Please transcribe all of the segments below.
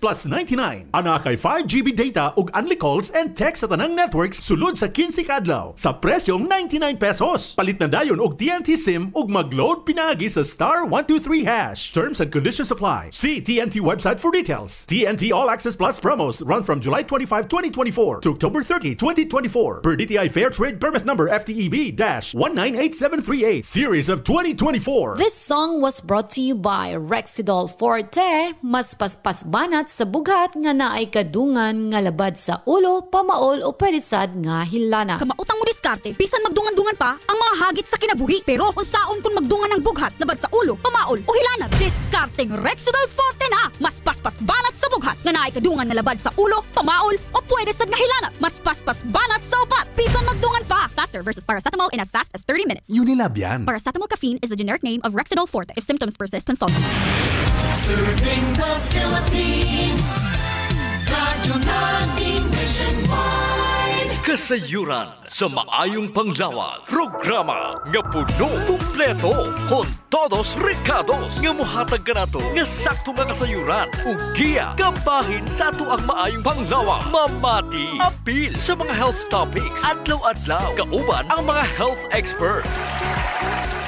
plus 99. Ana kay 5GB data ug unli calls and text sa tanang networks sulod sa 15 kadlaw sa presyong 99 pesos. Palit na dayon og TNT SIM ug mag-load pinagi sa *123#. Terms and conditions apply. See TNT website for details. TNT All Access Plus promos run from July 25, 2024 to October 30, 2024 per DTI Fair Trade Permit number FTEB-198738 series of 2024. This song was brought to you by Rexidol Forte, mas paspas banat sa bugat nga naay kadungan nga labad sa ulo, pamaol o pelisad nga hilana. Kamautang mo diskarte, bisan magdungan-dungan pa ang mga hagit sa kinabuhi. Pero unsaon kung magdungan ng bughat, labad sa ulo, pamaol o hilana, diskarteng Rexidol Forte na! Mas paspas banat sa bughat nga naay kadungan nga labad sa ulo, pamaol o pelisad nga hilana. Mas paspas banat sa upat, bisan magdungan pa. Faster versus paracetamol in as fast as 30 minutes. Unilab yan. Paracetamol caffeine is the generic name of Rexidol Forte. If symptoms persist, consult. Serving the Philippines, radyo natin nationwide. Kasayuran sa maayong panglawas. Programa nga puno, kumpleto, con todos recados. Nga muhatag ka na to, nga sakto nga kasayuran. Ugiya, kabahin sa ato ang maayong panglawas. Mamati, apil sa mga health topics. Adlaw-adlaw, kauban ang mga health experts.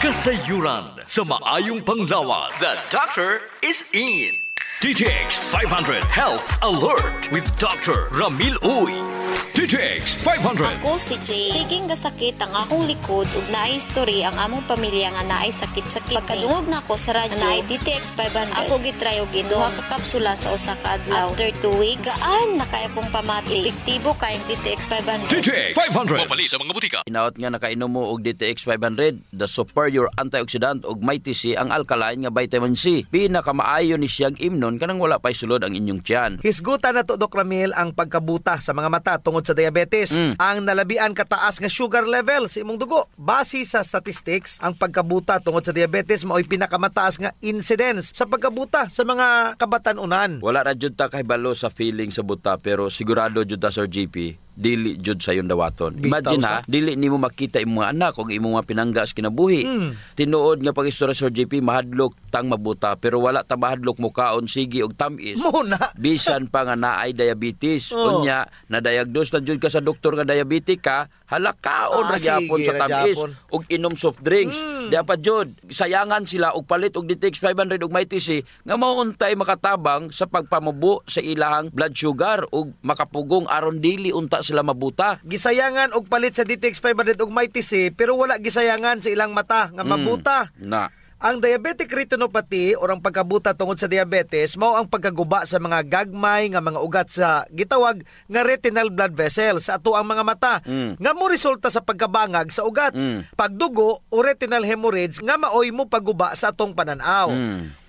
Kasayuran sa maayong panglawas. The doctor is in. DTX 500 Health Alert with Dr. Ramil Uy. DTX 500. Ako si Jay. Siging gasakit ang akong likod ug naay history ang among pamilya nga naay sakit-sakit. Pagkadungog na ako sa radyo, naay DTX 500. Ako gitry og duha ka kapsula sa usa ka adlaw. After 2 weeks, gaan na kay akong pamati. Epektibo kay DTX 500. DTX 500. Mapali sa mga butika. Inaot nga nakainom mo og DTX 500, the superior antioxidant ug mighty C ang alkaline nga vitamin C. Pinakamaayo ni siyang imnon kanang wala pay sulod ang inyong tiyan. Hisgutan na to, Dok Ramil, ang pagkabuta sa mga mata tungod sa diabetes. Ang nalabian kataas nga sugar level sa imong dugo. Base sa statistics, ang pagkabuta tungod sa diabetes mao'y pinakamataas nga incidence sa pagkabuta sa mga kabatan-unan. Wala ra jud ta kahibalo sa feeling sa buta pero sigurado jud ta Sir GP dili jud sa yung dawaton. Imagine ha, dili nimo makita imong mga anak o imong mga pinanggas kinabuhi. Tinuod nga pag-istorya Sir JP, mahadlok tang mabuta pero wala ta mahadlok mo kaon sige og tamis. Muna. Bisan pa nga naay diabetes. Unya na diagnose na jud ka sa doktor nga diabetic ka, halakaon ra gyapon sa tamis og inom soft drinks. Dapat jud sayangan sila og palit og DTX 500 og mighty C nga mauntay makatabang sa pagpamubo sa ilahang blood sugar og makapugong aron dili unta sila mabuta. Gisayangan og palit sa DTX 500 og mighty C pero wala gisayangan sa ilang mata nga mabuta. Na. Ang diabetic retinopathy o ang pagkabuta tungod sa diabetes mao ang pagkaguba sa mga gagmay nga mga ugat sa gitawag nga retinal blood vessels sa ato ang mga mata nga mo resulta sa pagkabangag sa ugat. Pagdugo o retinal hemorrhage nga maoy mo pagguba sa atong pananaw.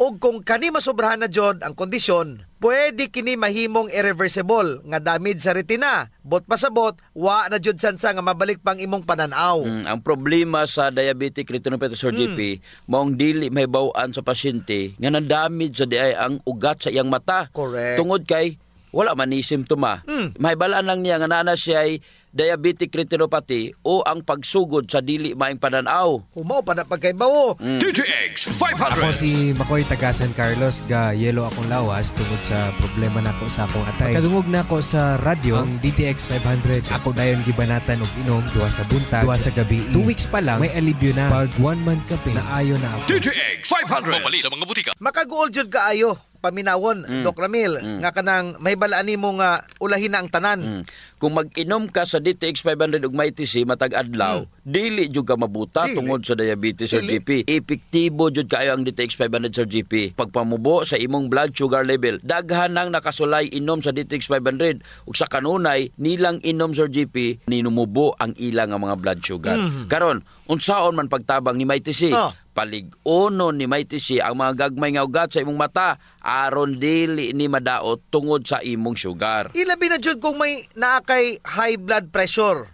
Ug kung kani masobrahan na jud ang kondisyon, pwede kini mahimong irreversible nga damage sa retina. Bot pasabot, wa na jud sansa nga mabalik pang imong pananaw. Ang problema sa diabetic retinopathy Sir GP, maong dili mahibaw-an sa pasyente nga na-damage sa diay ang ugat sa iyang mata. Correct. Tungod kay wala man ni simptoma. Mahibalaan lang niya nga naa siya ay diabetic retinopathy o ang pagsugod sa dili maayong pananaw. Humaw pa na pagkaibawo. DTX 500. Ako si Makoy taga San Carlos, ga yelo akong lawas tungod sa problema nako sa akong atay. Pagkadungog na ako sa radyo, ang DTX 500, ako dayon gibanatan og inom duha sa buntag, duha sa gabi. 2 weeks pa lang, may alibyo na. Pag 1 month ka pa, naayo na ako. DTX 500. Mapali sa mga butika. Makaguol jud kaayo paminawon, Dok Ramil, nga kanang mahibalaan nimo nga ulahin na ang tanan. Kung mag-inom ka sa DTX 500 ug mighty C matag adlaw, dili jud ka mabuta tungod sa diabetes Sir GP. Epektibo jud kaayo ang DTX 500 Sir GP. Pagpamubo sa imong blood sugar level, daghan nang nakasulay inom sa DTX 500 ug sa kanunay nilang inom Sir GP ninumubo ang ilang nga mga blood sugar. Karon, unsaon man pagtabang ni mighty C? Palig-unon ni mighty C ang mga gagmay nga ugat sa imong mata aron dili ni madaot tungod sa imong sugar. Ilabi na jud kung may naakay high blood pressure.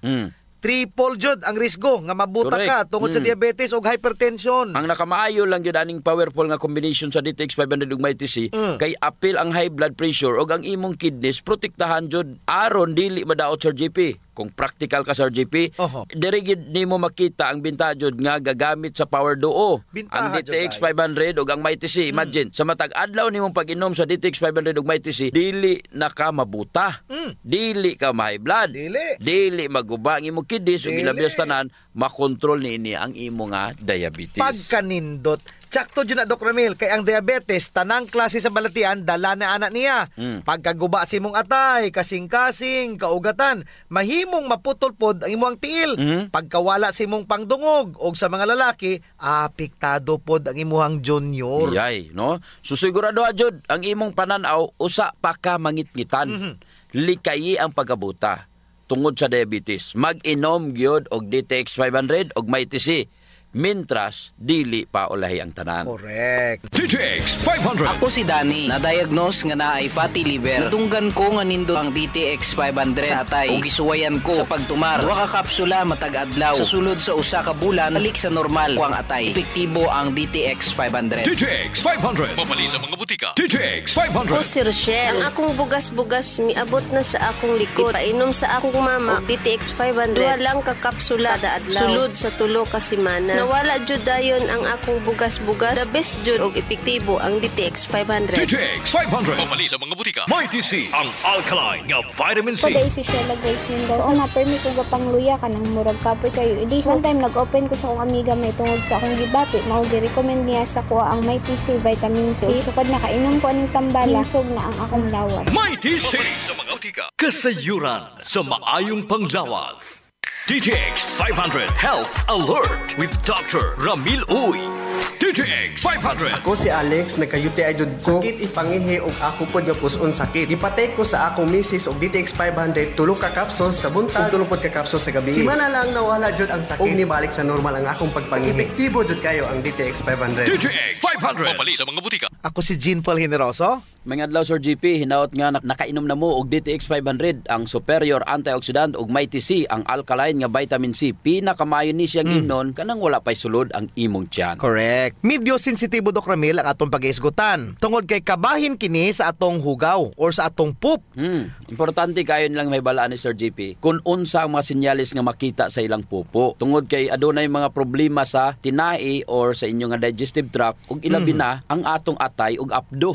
Triple jud ang risgo nga mabuta ka tungod sa diabetes o hypertension. Ang nakamaayo lang jud aning powerful nga combination sa DTX 500 ug mighty C kay apil ang high blood pressure ug ang imong kidneys protektahan jud aron dili madaot Sir GP. kung practical ka Sir GP, Oho. diri gid nimo makita ang binta jud nga gagamit sa Power Duo. Bintaha Ang DTX 500 ug ang Mighty C. Imagine, sa matag adlaw nimong pag-inom sa DTX 500 ug Mighty C, dili na ka mabuta. Dili ka ma-high blood. Dili maguba ang imong kidneys ug ilabias tanan, makontrol niini ang imo nga diabetes. Pagkanindot. Tsakto dyan na, Doc Ramil, kay ang diabetes, tanang klase sa balatian, dala na anak niya. Pagkaguba si mong atay, kasing-kasing, kaugatan, mahimong maputol-pod ang imong tiil. Pagkawala si mong pangdungog, o sa mga lalaki, apektado pod ang imuhang junior. Yay, no? So sigurado jud ang imong pananaw, usa pa ka mangitngitan. Likayi ang pagkabuta tungod sa diabetes. Mag-inom gyud og DTX 500 og Mighty C. Mintras, dili pa ulahi ang tanan. Correct. DTX 500. Ako si Danny, na-diagnose nga naay fatty liver. Natunggan ko nga nindo ang DTX 500 sa atay. O gisuwayan ko sa pagtumar. 2 ka kapsula matag adlaw. Sa sulod sa usa ka bulan, balik sa normal ko ang atay. Epektibo ang DTX 500. DTX 500. Mabali sa mga butika. DTX 500. Ako si Rochelle. Ang akong bugas-bugas miabot na sa akong likod. Painom sa akong mama og DTX 500. 2 lang ka kapsula kada adlaw. Sulod sa 3 ka semana. Nawala jud dayon ang akong bugas-bugas. The best jud og epektibo ang DTX 500. DTX 500. Mabali sa mga butika. Mighty C. Ang alkaline nga vitamin C. Paday si Sheila Grace Mendoza. So, na-permit ko gapangluya ka ng murag kapoy kayo. Idi, one time nag-open ko sa akong amiga may tungod sa akong gibati. Mao gi-recommend niya sa kuha ang Mighty C vitamin C. Sukad nakainom ko aning tambala, hinsog na ang akong lawas. Mighty C. Sa mga butika. Kasayuran sa maayong panglawas. DTX 500 Health Alert with Dr. Ramil Uy. DTX 500. Ako si Alex, nagka-UTI jud ko. Sakit ipangihi og ako pod nga puson sakit. Ipatay ko sa akong misis og DTX 500 tulo ka capsules sa buntag ug tulo pod ka capsules sa gabi. Simana lang nawala jud ang sakit ug nibalik sa normal ang akong pagpangihi. Epektibo jud kayo ang DTX 500. DTX 500. Mabali sa mga butika. Ako si Jean Paul Generoso. Mga adlaw Sir GP, hinaot nga nakainom na mo og DTX 500, ang superior antioxidant og Mighty C, ang alkaline nga vitamin C. Pinakamayo ni siyang inon kanang wala pay sulod ang imong tiyan. Correct. Medyo sensitibo, Doc Ramil, ang atong pag-iisgutan. Tungod kay kabahin kini sa atong hugaw or sa atong poop. Importante kayo nilang may balaan ni Sir GP kung unsa ang mga sinyalis nga makita sa ilang pupo. Tungod kay adunay mga problema sa tinai or sa inyong nga digestive tract ug ilabi na ang atong atay ug apdo.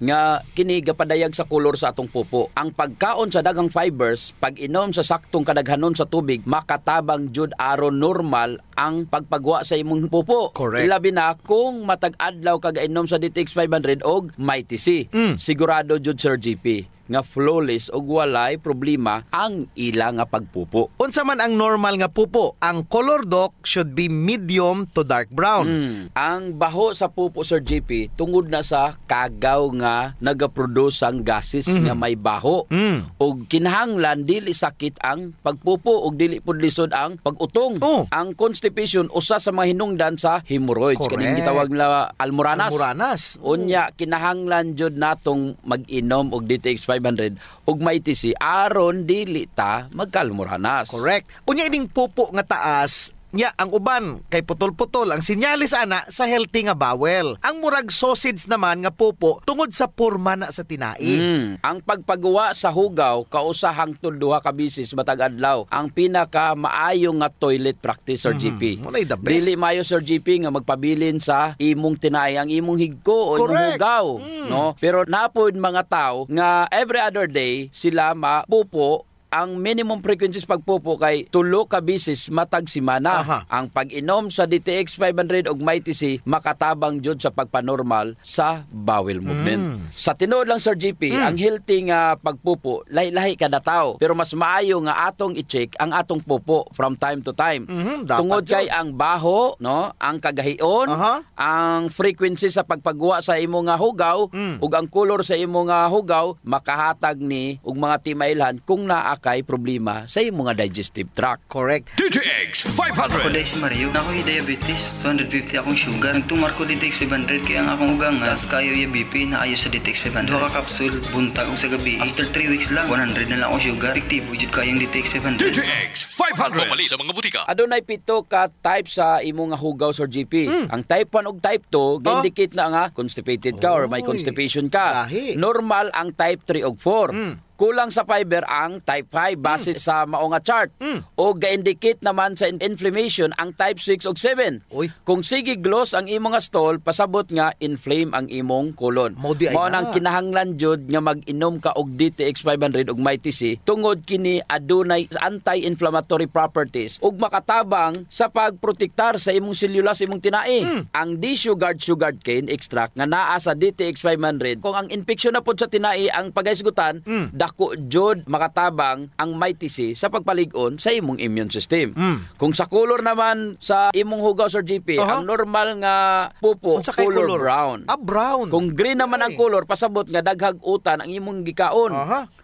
Nga kini gapadayag sa kolor sa atong pupo. Ang pagkaon sa daghang fibers, pag inom sa saktong kadaghanon sa tubig, makatabang jud aron normal ang pagpagwa sa imong pupo. Correct. Ilabi na kung matag adlaw kagainom sa DTX 500 og Mighty C. Sigurado jud Sir GP nga flawless og walay problema ang ilang nga pagpupo. Unsa man ang normal nga pupo, ang color, Doc, should be medium to dark brown. Ang baho sa pupo Sir GP tungod na sa kagaw nga nagaproduce ang gases nga may baho. Og kinahanglan dili sakit ang pagpupo og dili pud lisod ang pag-utong. Ang constipation usa sa mga hinungdan sa hemorrhoids. Kaning gitawag na almoranas. Unya kinahanglan jud natong mag-inom og DTX 500 ug Mighty C aron dili ta magkalmoranas. Correct. Unya ining pupo nga taas, nya ang uban kay putol-putol ang sinyalis ana sa healthy nga bowel. Ang murag sausage naman nga pupo tungod sa porma na sa tinai. Ang pagpagawa sa hugaw kausa hangtod 2 ka bisis matag adlaw ang pinaka maayo nga toilet practice Sir GP. Walay the best. Dili maayo Sir GP nga magpabilin sa imong tinai ang imong higko o imong hugaw, no? Pero napod mga tao nga every other day sila mapupo. Ang minimum frequencies pagpupo kay 3 ka bisis matag semana. Ang pag-inom sa DTX 500 ug Mighty C makatabang jud sa pagpanormal sa bowel movement. Sa tinuod lang Sir GP, ang healthy nga pagpupo lahi-lahi kada tawo, pero mas maayo nga atong i-check ang atong pupo from time to time. Tungod kay ang baho, no, ang kagahion, ang frequency sa pagpagawa sa imong nga hugaw ug ang color sa imong nga hugaw makahatag ni og mga timailhan kung naa kay problema sa imong mga digestive tract. Correct. DTX 500. Ako dahil si Mario, na ako'y diabetes, 250 akong sugar. Nagtumar ko DTX 500 kaya ang akong ugang as kayo yung BP na ayos sa DTX 500. 2 ka kapsul, buntag o sa gabi. After 3 weeks lang, 100 na lang akong sugar. Epektibo jud kayong DTX 500. DTX 500. Mabali sa mga butika. Adunay 7 ka type sa imong nga hugaw Sir GP. Ang type 1 ug type 2 ga-indicate na nga constipated ka or may constipation ka. Normal ang type 3 ug 4. Kulang sa fiber ang type 5 base sa mao nga chart. O ga-indicate naman sa inflammation ang type 6 ug 7. Kung sige gloss ang imong nga stool, pasabot nga inflame ang imong colon. Mao nang kinahanglan jud nga mag-inom ka og DTX 500 ug MyTC tungod kini adunay anti-inflammatory properties ug makatabang sa pagprotektar sa imong selula sa imong tinai. Ang D-sugared sugar cane extract nga naa sa DTX 500, kung ang infeksyon na pod sa tinai ang pagaysgutan, dako jud makatabang ang MyTC sa pagpalig-on sa imong immune system. Kung sa color naman sa imong hugaw Sir GP, ang normal nga pupo color brown. Brown. Kung green naman ang color, pasabot nga daghag utan ang imong gikaon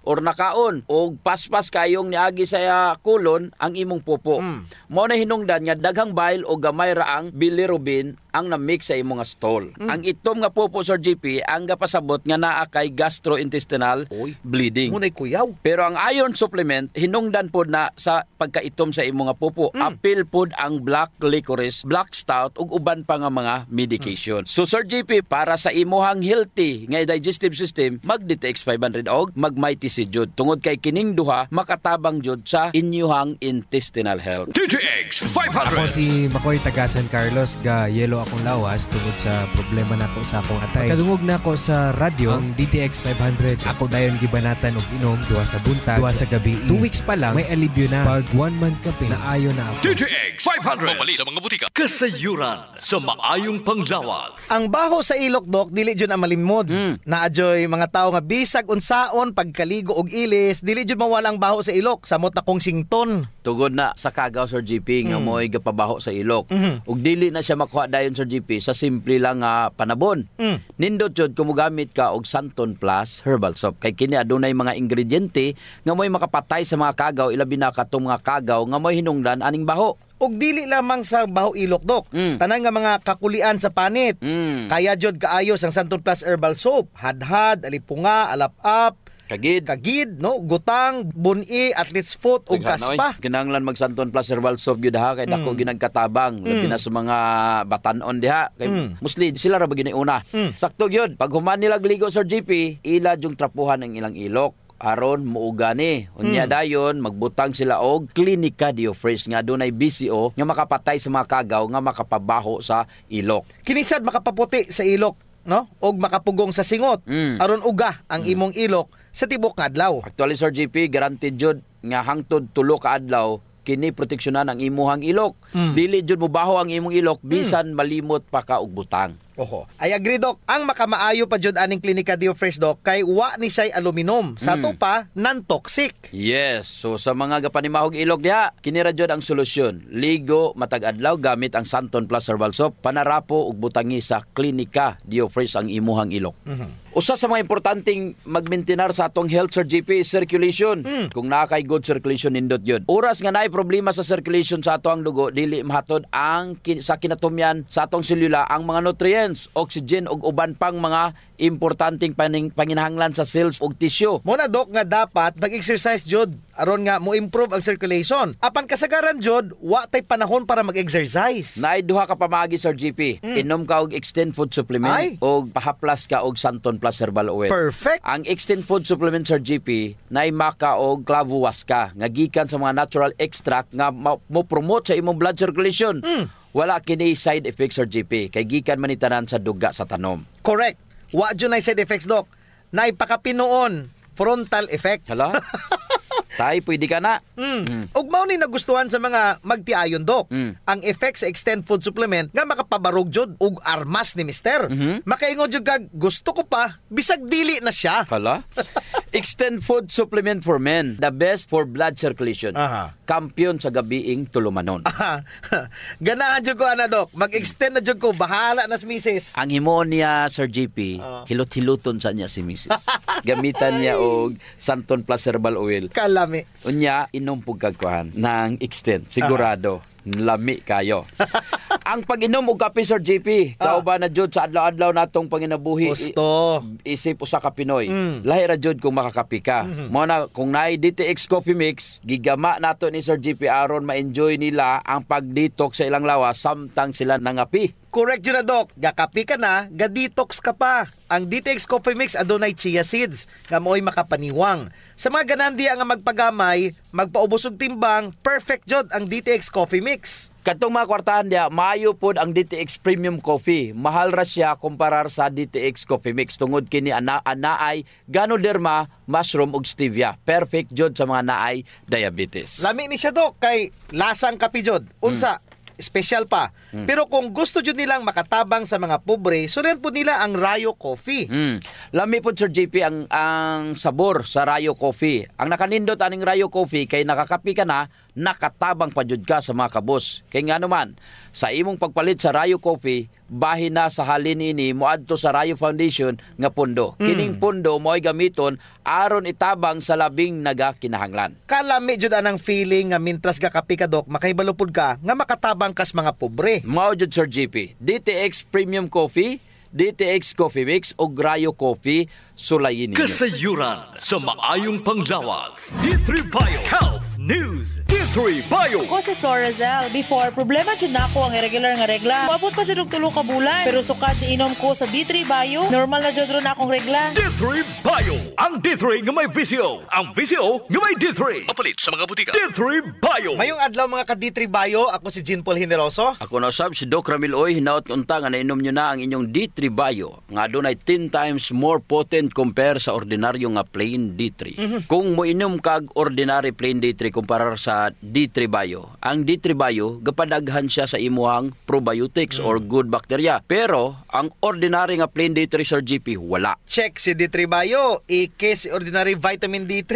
or nakaon o paspas kayong niagi sa kulon ang imong pupo. Mao na hinungdan nga daghang bile o gamay ra ang bilirubin ang na-mix sa imong stool. Ang itom nga pupo Sir GP ang gapasabot nga naa kay gastrointestinal bleeding. Munay kuyaw. Pero ang iron supplement hinungdan pod na sa pagkaitom sa imong nga pupo. Apil pod ang black licorice, black stout ug uban pa nga mga medication. So Sir GP, para sa imuhang healthy nga digestive system, mag DTX 500 og mag MyTC jud. Tungod kay kining duha makatabang jud sa inyuhang intestinal health. DTX 500. Ako si Makoy taga San Carlos, ga yelo akong lawas tungod sa problema nako sa akong atay. Pagkadungog nako sa radyo ang DTX 500, ako dayon gibanatan og inom duha sa buntag, duha sa gabi. 2 weeks pa lang may alibyo na. Pag 1 month kape na ayo na ako. DTX 500 mapalit sa mga butika. Kasayuran sa maayong panglawas. Ang baho sa ilok, Dok, dili jud ang malimod. Naadyoy mga tao nga bisag unsaon pagkaligo og ilis, dili jud mawala ang baho sa ilok. Samot na kong sington. Tugod na sa kagaw Sir GP nga mo'y gapabaho sa ilok. Ug dili na siya makuha dayon Sir GP sa simple lang nga panabon. Nindot jud kung mogamit ka og Santon Plus herbal soap. Kay kini adunay mga ingrediente nga mo'y makapatay sa mga kagaw, ilabi na katong mga kagaw nga mo'y hinungdan aning baho. Og dili lamang sa baho ilok, Dok. Tanan nga mga kakulian sa panit. Kaya jud kaayos ang Santon Plus herbal soap. Hadhad, alipunga, alap-up, kagid, no, gutang, buni, athlete's foot ug kaspa. Kinahanglan mag Santon Plus herbal soap gyud ha kay dako ginagkatabang labi na sa mga batan-on diha kay mostly sila ra ba giniuna. Sakto gyud pag human nila gligo Sir GP, ila jung trapuhan ang ilang ilok aron muuga ni. Unya dayon magbutang sila og Clinica Diofresh nga dunay BCO nga makapatay sa mga kagaw nga makapabaho sa ilok. Kinisad makapaputi sa ilok, no? Og makapugong sa singot aron uga ang imong ilok sa tibok nga adlaw. Actually Sir GP, guaranteed jud nga hangtod 3 ka adlaw kini proteksyonan ang imuhang ilok. Dili jud mobaho ang imong ilok bisan malimot pa ka og butang. I agree, Dok. Ang makamaayo pa jud aning Clinica Diofresh, Dok, kay wa ni say aluminum. Sa to pa non-toxic. Yes. So sa mga gapanimahog ilok diha, kini ra jud ang solusyon. Ligo matag adlaw gamit ang Santon Plus herbal soap, panarapo ug butangi sa Clinica Diofresh ang imuhang ilok. Usa sa mga importanteng magmaintenar sa atong health Sir GP is circulation. Kung naa kay good circulation nindot yun. Oras nga naay problema sa circulation sa atong dugo, dili mahatod ang sa kinatumyan sa atong selula ang mga nutrients, oxygen ug uban pang mga importanteng panginahanglan sa cells ug tissue. Muna, Dok, nga dapat mag-exercise jud aron nga mo improve ang circulation. Apan kasagaran jud wa tay panahon para mag-exercise. Naay duha ka pamaagi Sir GP. Inom ka og Extend Food Supplement ug pahaplas ka og Santon Plus herbal oil. Perfect. Ang Extend Food Supplement Sir GP naay maka og clavo waska nga gikan sa mga natural extract nga mo promote sa imong blood circulation. Wala kini side effects Sir GP kay gikan man itanan sa duga sa tanom. Correct. Wa jud nay side effects, Dok. Naay pakapinuon frontal effect. Hala. Tay, pwede ka na. Ug mao ni nagustuhan sa mga magtiayon, Dok. Ang effect sa Extend Food Supplement nga makapabarog jud ug armas ni Mister. Makaingon jud kag gusto ko pa bisag dili na siya. Hala. Extend Food Supplement for Men, the best for blood circulation. Kampiyon sa gabiing tulumanon. Ganahan jud ko ana, Dok. Mag-extend na jud ko, bahala na si Mrs. Ang himo niya Sir GP, hilot-hiluton sa niya si Mrs. Gamitan niya og Santon Plus herbal oil. Kalami. Unya inom pug kagkuhan ng Extend. Sigurado lami kayo. Ang pag-inom og kape Sir GP, kauban na jud sa adlaw-adlaw natong panginabuhi. Gusto. Isip usa ka Pinoy. Lahi ra jud kung makakape ka. Mo na kung naay DTX Coffee Mix, gigama nato ni Sir GP aron ma-enjoy nila ang pag-detox sa ilang lawas samtang sila nangapi. Correct yun na, Doc. Gakapi ka na, ga-detox ka pa. Ang DTX Coffee Mix adunay chia seeds nga mo'y makapaniwang. Sa mga ganandi nga magpagamay, magpaubos og timbang, perfect jod ang DTX Coffee Mix. Katong mga kwartahan dia, maayo pod ang DTX Premium Coffee. Mahal ra siya kumparar sa DTX Coffee Mix tungod kini anaay Ganoderma, mushroom ug stevia. Perfect jod sa mga naay diabetes. Lami ni siya, Doc, kay lasang kapi jod. Unsa, special pa. Pero kung gusto jud nilang makatabang sa mga pobre, suren po nila ang Rayo Coffee. Lami po, Sir JP, ang sabor sa Rayo Coffee. Ang nakanindot aning Rayo Coffee kay nakakapi ka na, nakatabang pa jud ka sa mga kabos. Kay nga naman, sa imong pagpalit sa Rayo Coffee, bahin na sa halin ini moadto sa Rayo Foundation nga pundo. Kining pundo mo'y gamiton aron itabang sa labing nagakinahanglan. Kalami jud anang feeling nga mintras gakapi ka, Doc, makaibalupod ka nga makatabang kas mga pobre. Mao jud, Sir JP. DTX Premium Coffee, DTX Coffee Mix o Rayo Coffee, sulayin ninyo. Kasayuran sa maayong panglawas. D3 Bio Health News. D3 Bio. Ako si Florazel. Before, problema dyan na ako ang irregular nga regla. Maabot pa dyan og 3 ka bulan. Pero sukad ni inom ko sa D3 Bio, normal na dyan ron akong regla. D3 Bio. Ang D3 nga may VCO. Ang VCO nga may D3. Papalit sa mga butika. D3 Bio. Mayong adlaw mga ka D3 Bio, ako si Jean Paul Generoso. Ako na usab si Doc Ramil Oy, hinaot unta nga nainom nyo na ang inyong D3 Bio. Nga adunay 10 times more potent compare sa ordinaryo nga plain D3. Kung moinom kag ordinary plain D3 kumparar sa D3 Bio, ang D3 Bio gapadaghan siya sa imuhang probiotics or good bacteria. Pero ang ordinary nga plain D3, Sir GP, wala. Check si D3 Bio, ike si ordinary vitamin D3.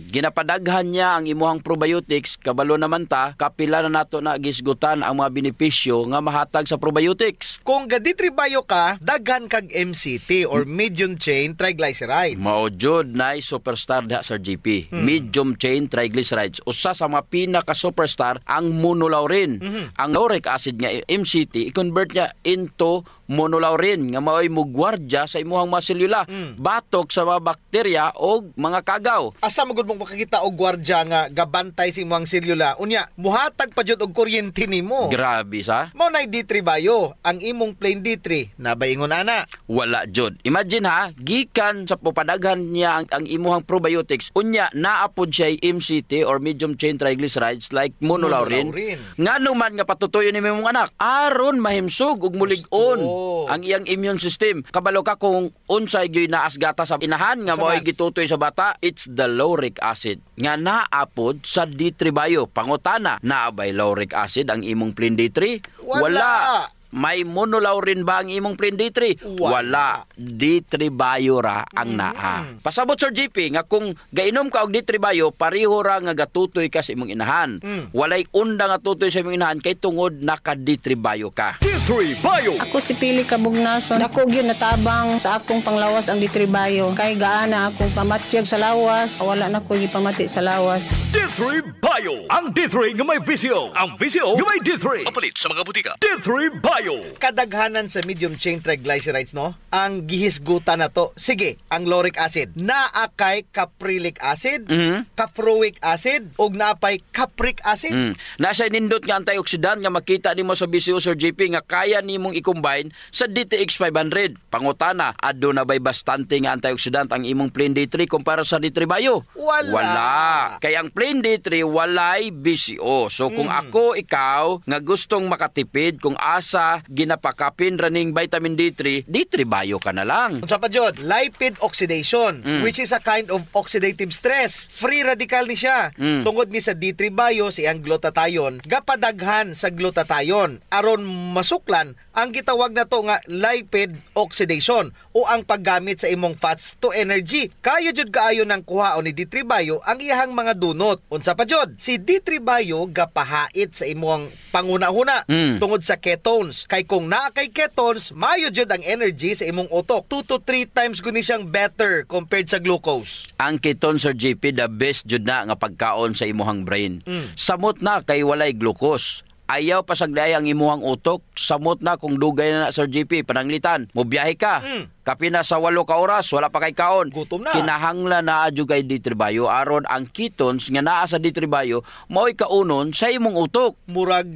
Ginapadaghan niya ang imuhang probiotics, kabalo naman ta, kapila na nato na gisgutan ang mga benepisyo nga mahatag sa probiotics. Kung ga D3 Bio ka, daghan kag MCT or medium chain triglycerides. Mao jud nay superstar diha sa GP. Medium chain triglycerides. Usa sa mga pinaka superstar ang monolaurin. Ang lauric acid nga MCT i-convert niya into monolaurin nga mao'y mugwardya sa imuhang mga selula, batok sa mga bakterya o mga kagaw. Asa magud mong makakita og gwardya nga gabantay sa imuhang selula? Unya, muhatag pa jud og kuryente nimo. Grabe sa. Mao nay D3 Bio, ang imong plain D3 nabaingon ana. Wala jud. Imagine ha, gikan sa pupadaghan niya ang imuhang probiotics, unya naapod siya MCT or medium chain triglycerides like monolaurin. Ngano man nga patutuyo ni imong anak aron mahimsog ug mulig-on ang iyang immune system. Kabalo ka kung unsay gyud naas gata sa inahan nga mo'y gitutoy sa bata, it's the lauric acid nga naapod sa D3 Bio. Pangutana, naabay lauric acid ang imong plain D3? Wala. May monolaurin ba ang imong plain D3? Wala. D3 Bio ra ang naa. Pasabot, Sir JP, nga kung gainom ka og D3 Bio, pareho ra nga gatutoy ka sa imong inahan. Walay unda nga tutoy sa imong inahan kay tungod naka D3 Bio ka. D3 Bio. Ako si Pili Kabugnason. Dako gyud natabang sa akong panglawas ang D3 Bio. Kay gaana akong pamatyag sa lawas, wala na ko gipamati sa lawas. D3 Bio. Ang D3 nga may VCO. Ang VCO nga may D3. Papalit sa mga butika. D3 Bio. Kadaghanan sa medium chain triglycerides, no? Ang gihisgutan na to. Sige, ang lauric acid. Naakay caprylic acid, caproic acid, ug naapay capric acid. Nasa nindot nga antioxidant nga makita nimo sa BCO, Sir JP, nga kaya nimong i-combine sa DTX 500. Pangutana, aduna bay bastante nga antioxidant ang imong plain D3 kumpara sa D3 Bio? Wala. Kaya ang plain D3 walay BCO. So kung ako, ikaw, nga gustong makatipid, kung asa ginapakapin raning vitamin D3, D3 Bio ka na lang. Unsa pa jud? Lipid oxidation, which is a kind of oxidative stress. Free radical ni siya. Tungod ni sa D3 Bio siyang glutathione, gapadaghan sa glutathione aron masuklan ang gitawag na to nga lipid oxidation o ang paggamit sa imong fats to energy. Kayo jud kaayo nang kuhaon ni D3 Bio ang iyang mga dunot. Unsa pa jud? Si D3 Bio gapahait sa imong panguna-huna tungod sa ketones. Kay kung naa kay ketones, mayo jud ang energy sa imong utok. 2 to 3 times guni siyang better compared sa glucose. Ang ketone, Sir JP, the best jud na nga pagkaon sa imuhang brain. Samot na kay walay glucose. ayaw pasagday ang imuhang utok, samot na kung dugay na Sir GP, pananglitan, mobiyahe ka. Kapi na sa 8 ka oras, wala pa kay kaon. Gutom na. Kinahanglan na adyo kay D3 Bio aron ang ketones nga naa sa D3 Bio mao'y kaunon sa imong utok. Murag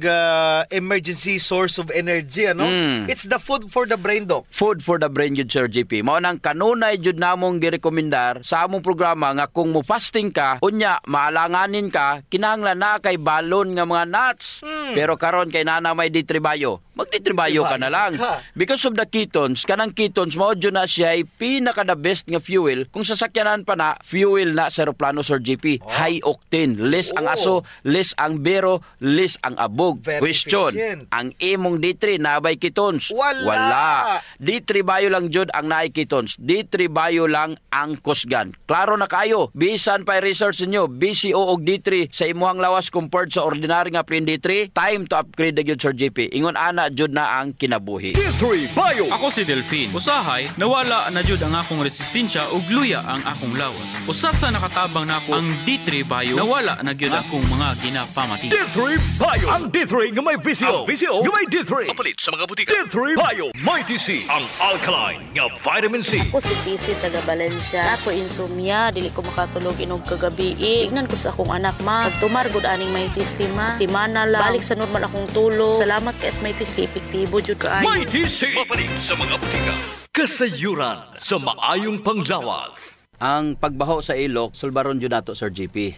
emergency source of energy, ano? It's the food for the brain, Doc. Food for the brain jud Sir GP. Mao nang kanunay jud namong girekomendar sa among programa nga kung mo fasting ka, unya maalanganin ka, kinahanglan na kay balon nga mga nuts. Pero karon kay nana may D3 Bio, mag-D3 Bio ka na lang. Because of the ketones, kanang ketones mao jud na siya ay pinaka-the best nga fuel. Kung sasakyanan pa na, fuel na sa aeroplano, Sir GP. High octane. Less ang aso, less ang bero, less ang abog. Very Question, efficient. ang imong D3 nabay ketones? Wala. D3 Bio lang jud ang naay ketones. D3 Bio lang ang kusgan. Klaro na kayo. Bisan pa research niyo, BCO og D3 sa imuhang lawas compared sa ordinary nga plain D3, time to upgrade na jud Sir GP. Ingon ana jud na ang kinabuhi. D3 Bio. Ako si Delphine. Usahay, nawala na jud ang akong resistensya ug luya ang akong lawas. Usa sa nakatabang nako ang D3 Bio, nawala na gyud akong mga ginapamati. D3 Bio. Ang D3 nga may VCO. Ang VCO nga may D3. Kapalit sa mga butika. D3 Bio. May TC. Ang alkaline nga vitamin C. Ako si TC taga Valencia. Ako insomnia, dili ko makatulog inog kagabi. Tignan ko sa akong anak ma. Pagtumar gud aning may TC ma. Simana lang. Balik sa normal akong tulog. Salamat kay may TC. Epektibo jud kaayo. May TC. Kapalit sa mga butika. Kasayuran sa maayong panglawas. Ang pagbaho sa ilok, sulbaron jud nato Sir GP.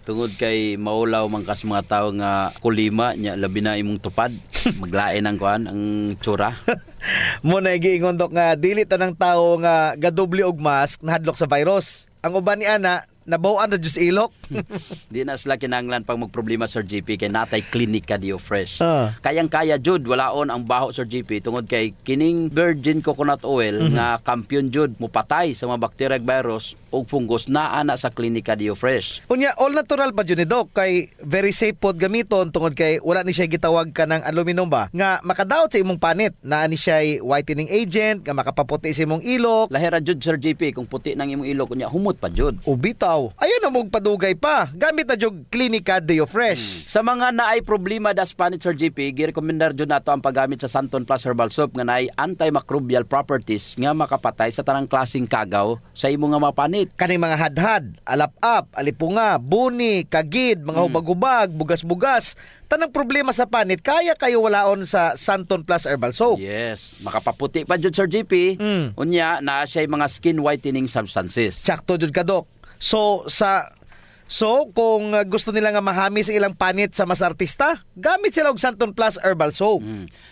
Tungod kay maulaw man kas mga tawo nga kulima nya labi na imong tupad. Maglain ang kuan ang tsura. Mo na giingon Dok nga dili tanang tawo nga gadoble og mask nahadlok sa virus. Ang uban ni ana nabawan na jud sa ilok. Di na sila kinahanglan pag magproblema Sir GP kay natay klinika Dio Fresh. Kayang-kaya jud walaon ang baho Sir GP tungod kay kining virgin coconut oil nga kampiyon jud mupatay sa mga bacteria virus ug fungus naa na sa klinika Dio Fresh. Unya all natural pa jud ni Doc kay very safe pod gamiton tungod kay wala ni siya gitawag ka ng aluminum ba nga makadaot sa imong panit naa ni siya whitening agent nga makapaputi sa imong ilok. Lahira jud Sir GP kung puti nang imong ilok unya humot pa jud. Ubitaw. Ayun na mong padugay pa. Gamit na jog Klinika Dio Fresh. Sa mga naay problema das panit Sir GP, girekomendar jud nato ang paggamit sa Santon Plus Herbal Soap nga naay antimicrobial properties nga makapatay sa tanang klaseng kagaw sa imong nga mapanit. Kaning mga hadhad, alap-ap, alipunga, buni, kagid, mga hubag-hubag, bugas-bugas, tanang problema sa panit, kaya kayo walaon sa Santon Plus Herbal Soap. Yes, makapaputi pa jud Sir GP. Unya na siya mga skin whitening substances. Sakto jud ka Dok. So kung gusto nila nga mahami sa ilang panit sa mas artista, gamit sila og Santon Plus Herbal Soap.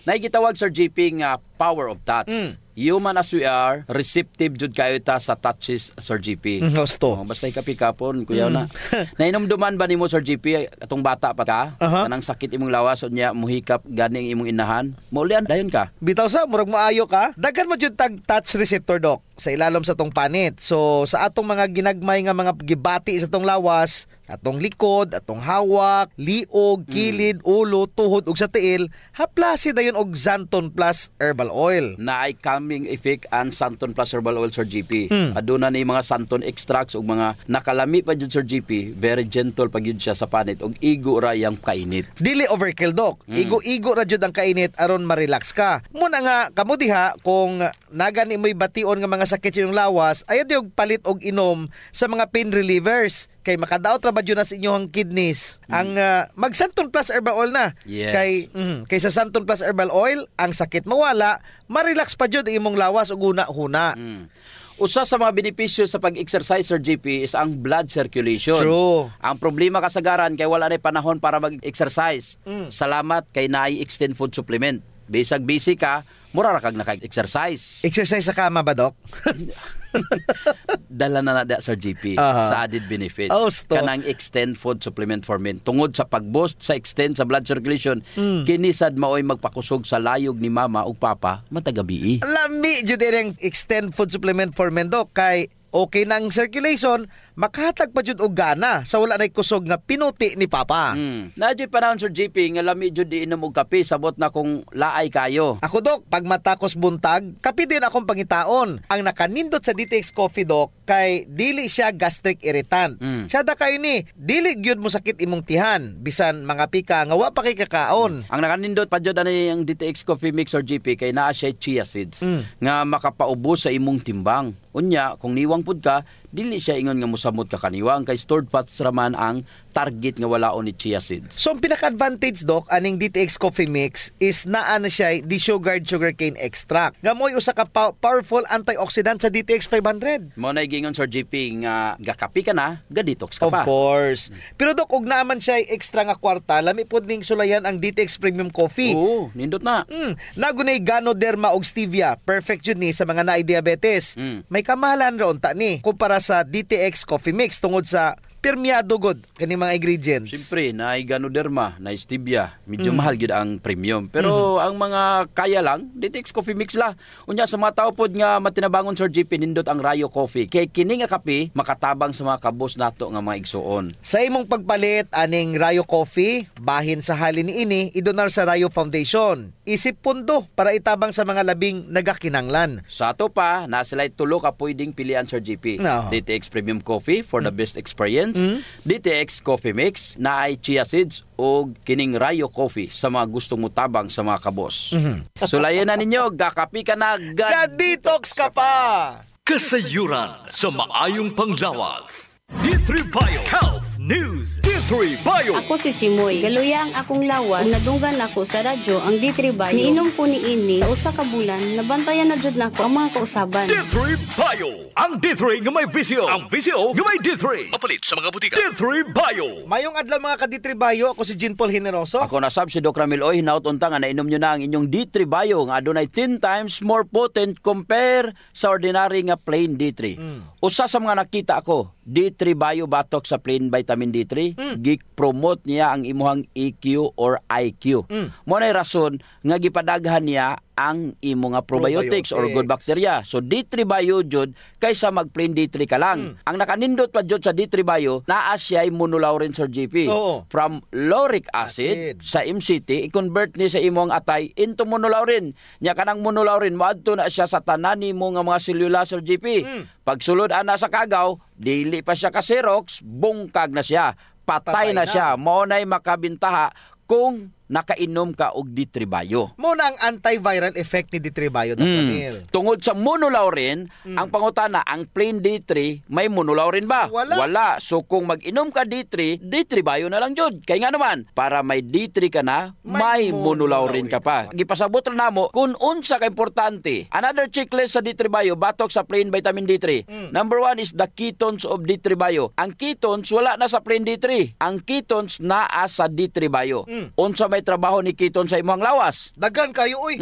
Naigitawag Sir GP nga power of touch. Human as we are, receptive jud kayo ta sa touches Sir GP. Gusto. Basta ikapikapon, kuyaw na. Nainomduman ba nimo Sir GP atong bata pa ka? Kanang sakit imong lawas unya muhikap ganing imong inahan. Maulian dayon ka. Bitaw sa murag maayo ka. Daghan mo jud tag touch receptor Doc sa ilalom sa tong panit. So sa atong mga ginagmay nga mga gibati sa tong lawas, atong likod, atong hawak, liog, kilid, ulo, tuhod ug sa tiil, haplasi dayon og Santon Plus Herbal Oil. Naay calming effect ang Santon Plus Herbal Oil Sir GP. Aduna ni mga Santon extracts ug mga nakalami pa jud Sir GP, very gentle pag yun siya sa panit ug igo ra yang kainit. Dili overkill Doc. Igo-igo ra jud ang kainit aron ma-relax ka. Muna nga kamo diha kung nagani mo'y bation nga mga sakit sa iyong lawas, ayaw diog palit og inom sa mga pain relievers kay makadaot ra ba jud na sa inyong kidneys. Ang mag Santon Plus Herbal Oil na. Yes. Kay sa Santon Plus Herbal Oil, ang sakit mawala, ma-relax pa jud imong lawas ug huna-huna. Usa sa mga benepisyo sa pag-exercise Sir GP is ang blood circulation. True. Ang problema kasagaran kay wala na panahon para mag-exercise. Salamat kay naay extend food supplement. Bisag busy ka, mura ra kag naka-exercise. Exercise sa kama ba Doc? Dala na Sir GP sa added benefits. Kanang extend food supplement for men. Tungod sa pag-boost sa extend sa blood circulation, kinisad maoy magpakusog sa layog ni mama ug papa matagabi. Lami jud ang extend food supplement for men Doc kay okay na ang circulation, makahatag pa jud og gana sa wala nay kusog nga pinuti ni Papa. Nadyo panahon Sir JP nga lami jud di inom og kape sabot na kung laay kayo. Ako Dok, pag matakos buntag, kape din akong pangitaon. Ang nakanindot sa DTX Coffee Dok kay dili siya gastric irritant. Siya da kayo ni, dili gyud mo sakit imong tihan bisan mga pika nga wa pa kay kakaon. Ang nakanindot pa jud ani ang DTX Coffee Mix or GP kay naa siya chia seeds nga makapaubos sa imong timbang. Unya, kung niwang pud ka, dili siya ingon nga mosamot ka kaniwang kay stored fats raman ang target nga walaon ni chia seeds. So ang pinaka-advantage Dok aning DTX Coffee Mix is naa na siya desugared sugarcane extract. Nga mo'y usa ka powerful antioxidant sa DTX 500. Mo na gingon Sir JP nga gakapi ka na, ga-detox ka pa. Of course. Pero Dok, ug naaman siya extra nga kwarta, lami pud ning sulayan ang DTX Premium Coffee. Oo, nindot na. Nagunay Ganoderma og stevia. Perfect yun ni sa mga naay diabetes. May kamahalan raon ta ni kumpara sa DTX Coffee Mix tungod sa permeado god kani mga ingredients. Siyempre, na Ganoderma, na stevia, medyo mahal gid ang premium. Pero ang mga kaya lang, DTX Coffee Mix la. Unya sa mga tao pod nga matinabangon Sir JP nindot ang Rayo Coffee. Kay kini nga kape makatabang sa mga kabos nato nga mga igsuon. Sa imong pagpalit aning Rayo Coffee, bahin sa halin niini idonar sa Rayo Foundation. Isip pundo para itabang sa mga labing nagakinanglan. Sa ato pa, na sila tulo ka pwedeng pilian Sir JP. No. DTX Premium Coffee for the best experience. DTX Coffee Mix na ay chia seeds o kining Rayo Coffee sa mga gustong mutabang sa mga kabos. Sulayan na ninyo, gakapi ka na, ga-detox ka pa! Kasayuran sa maayong panglawas. D3 Bio Health News. D3 Bio. Ako si Chimoy. Galuya ang akong lawas. Kung nadunggan ako sa radyo ang D3 Bio. Niinom ko ni ini sa usa ka bulan. Nabantayan na jud nako ang mga kausaban. D3 Bio. Ang D3 nga may visyo. Ang visyo nga may D3. Mapalit sa mga butika. D3 Bio. Mayong adlaw mga ka-D3 Bio. Ako si Jean Paul Generoso. Ako na sab si Doc Ramil Oy. Hinaut unta nga nainom nyo na ang inyong D3 Bio nga adunay 10 times more potent compare sa ordinary nga plain D3. Usa sa mga nakita ako, D3 Bio batok sa plain vitamin D3, gi-promote niya ang imuhang EQ or IQ. Mo na rason nga gipadaghan niya ang imo nga probiotics or good bacteria. So D3 Bio jud kaysa mag plain D3 ka lang. Ang nakanindot pa jud sa D3 Bio, naa siya immunolaurin Sir JP. From lauric acid sa MCT i-convert ni sa imong atay into monolaurin. Nya kanang monolaurin moadto na siya sa tanan nimo nga mga selula Sir JP. Pagsulod ana sa kagaw, dili pa siya ka Xerox, bungkag na siya. Patay na siya. Mao nay makabintaha kung nakainom ka og D3 Bio. Muna ang antiviral effect ni D3 Bio, Dr. Tungod sa monolaurin, ang pangutana, ang plain D3, may monolaurin ba? Wala. So kung mag-inom ka D3, D3 Bio na lang jud. Kaya nga naman, para may D3 ka na, may monolaurin ka pa. Gipasabot na namo kung unsa ka importante. Another checklist sa D3 Bio, batok sa plain vitamin D3. Number 1 is the ketones of D3 Bio. Ang ketones, wala na sa plain D3. Ang ketones naa sa D3 Bio. Unsa may trabaho ni keton sa imong lawas. Dagan kayo uy.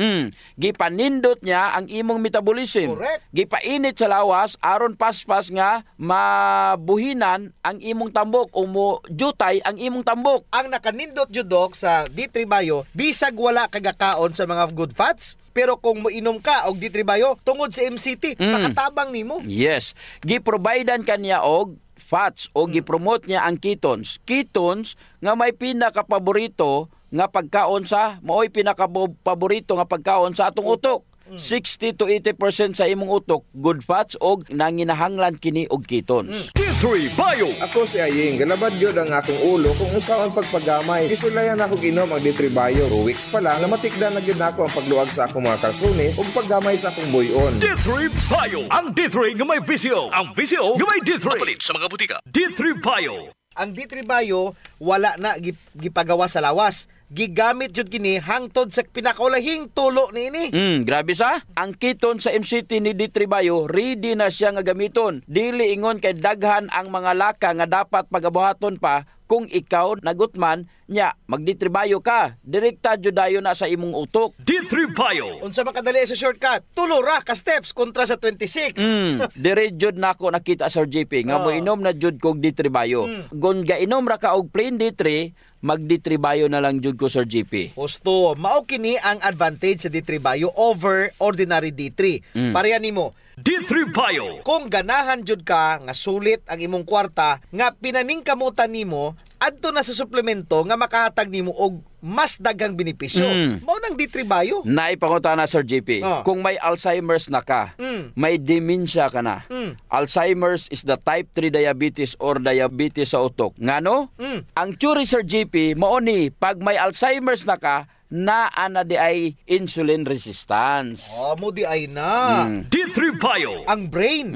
Gipanindot niya ang imong metabolism. Correct. Gipainit sa lawas aron paspas nga mabuhinan ang imong tambok o mo jutay ang imong tambok. Ang nakanindot jud Dok sa D3 Bio, bisag wala kagakaon sa mga good fats, pero kung moinom ka og D3 Bio tungod sa MCT, makatabang nimo. Yes. Giprovidean kaniya og fats o gipromote niya ang ketones. Ketones nga may pinaka-paborito nga pagkaon sa maoy pinaka-paborito nga pagkaon sa atong utok. 60 to 80% sa imong utok good fats og nanginahanglan kini og ketones. D3 Bio. Ako si Aying, galabad yun ang akong ulo kung usaw ang pagpagamay. Kisulayan ako ginom ang D3 Bio. 2 weeks pa lang, namatikdan na gyud nako ang pagluag sa akong mga kalsones ug paggamay sa akong buyon. D3 Bio. Ang D3 nga may visyo. Ang visyo nga may D3. Mapalit sa mga butika. D3 Bio. Ang D3 Bio wala na gipagawa sa lawas. Gigamit jud kini hangtod sa pinakulahing tulo niini. Grabe sa. Ang keton sa MCT ni D3 Bio, ready na siya nga gamiton. Dili ingon kay daghan ang mga laka nga dapat pagabuhaton pa kung ikaw nagutman nya mag D3 Bio ka. Direkta jud dayon na sa imong utok. D3 Bio. Unsa makadali sa shortcut? Tulo ra ka steps kontra sa 26. Dire jud nako nakita Sir JP nga moinom na jud kog D3 Bio. Gon gainom ra ka og plain D3, mag-D3 Bio na lang jud ko, Sir GP. Gusto, mao kini ang advantage sa D3 Bio over ordinary D3. Pareha nimo. D3 Bio. Kung ganahan jud ka nga sulit ang imong kwarta nga pinaningkamutan nimo adto na sa suplemento nga makahatag nimo og mas daghang benepisyo. Mao nang D3 Bio. Naipangutana, Sir GP. Kung may Alzheimer's na ka, may dementia ka na. Alzheimer's is the type 3 diabetes or diabetes sa utok. Ngano? Ang theory, Sir GP, mao ni pag may Alzheimer's na ka, ana di ay insulin resistance. Mo di ay na. D3 Bio. Ang brain.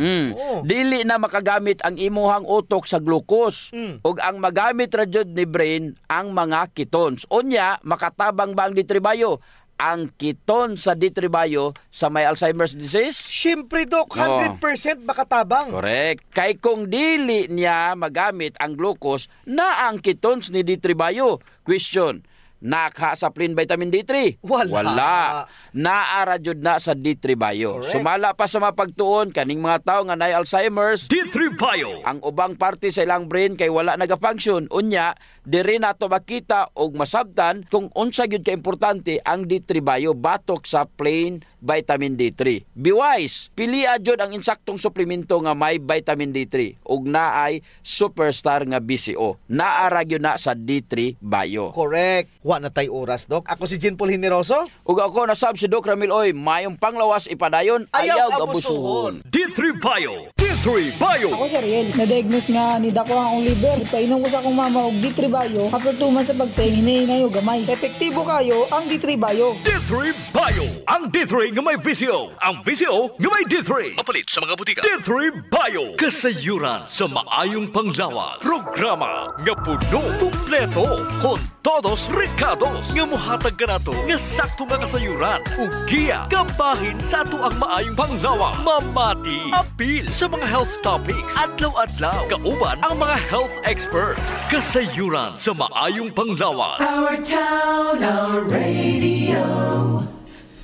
Dili na makagamit ang imuhang utok sa glucose. Ug ang magamit ra jud ni brain ang mga ketones. Unya, makatabang ba ang D3 Bio? Ang keton sa D3 Bio sa may Alzheimer's disease? Siyempre, Dok, 100% makatabang. Correct. Kay kung dili niya magamit ang glucose na ang ketones ni D3 Bio. Question, nakasaplin vitamin D3? Wala. Naara jud na sa D3 Bio. Correct. Sumala pa sa mapagtuon kaning mga tawo nga nay Alzheimer's, D3 Bio. ang ubang parte sa ilang brain kay wala nagafunction. Unya, diri nato makita og masabtan kung unsa gyud ka importante ang D3 Bio batok sa plain vitamin D3. Be wise, piliha jud ang insaktong suplemento nga may vitamin D3 ug naay superstar nga BCO. Naara gyud na sa D3 Bio. Correct. Wa na tay oras, Dok. Ako si Jean Paul Generoso. Ug ako nasab si Doc Ramil Oy, mayong panglawas ipadayon, ayaw abusuhon. D3 Bio. D3 Bio. Ako si Riel, na-diagnose nga ni dako ang liver. Ipainom ko sa akong mama og D3 Bio. After 2 months sa pagtingin, hinayo gamay. Epektibo kayo ang D3 Bio. D3 Bio. Ang D3 nga may VCO. Ang VCO nga may D3. Mapalit sa mga butika. D3 Bio. Kasayuran sa maayong panglawas. Programa nga puno, kumpleto, con todos recados nga mohatag kanato nga sakto nga kasayuran. Ugiya, kabahin sa ato ang maayong panglawas. Mamati, apil sa mga health topics. Adlaw-adlaw, kauban ang mga health experts. Kasayuran sa maayong panglawas. Our town, our radio.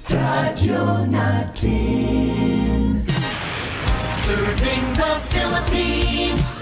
Radyo natin. Serving the Philippines.